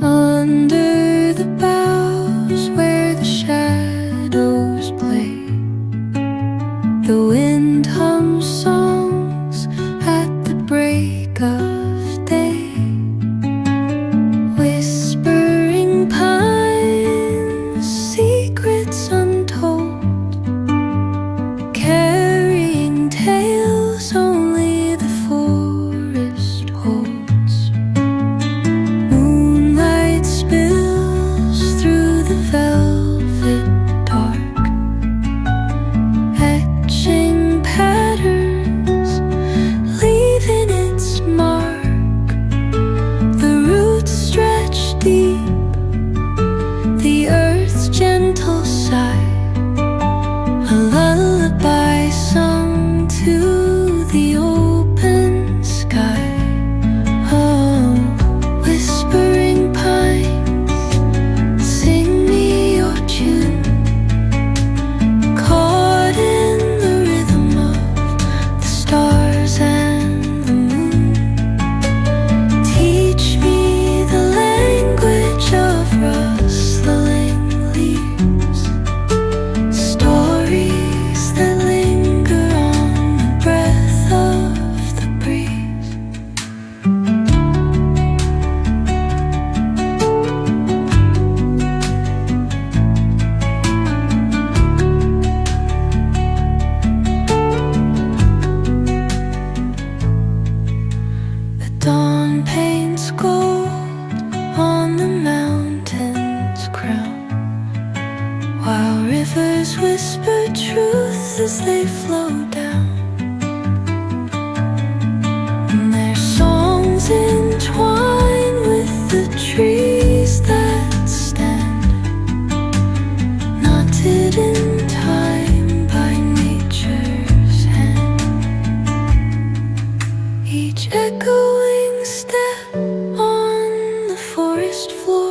Under the boughs where the shadows play, the wind hums songs at the break of day. Whispering pines, secrets untold, carrying tales only the forest holds. Moonlight spills through the velvet dark, etching patterns, leaving its mark. The roots stretch deep, the earth's gentle sigh, a lullaby sung to the open sky. Oh, whispering pines, sing me your tune, caught in the rhythm of the stars and the moon. Teach me the language of rustling leaves, stories that linger on the breath of the breeze. The dawn paints gold on the mountain's crown, while rivers whisper truth as they flow down. And their songs entwine with the trees that stand, knotted in time by nature's hand. Each echoing step on the forest floor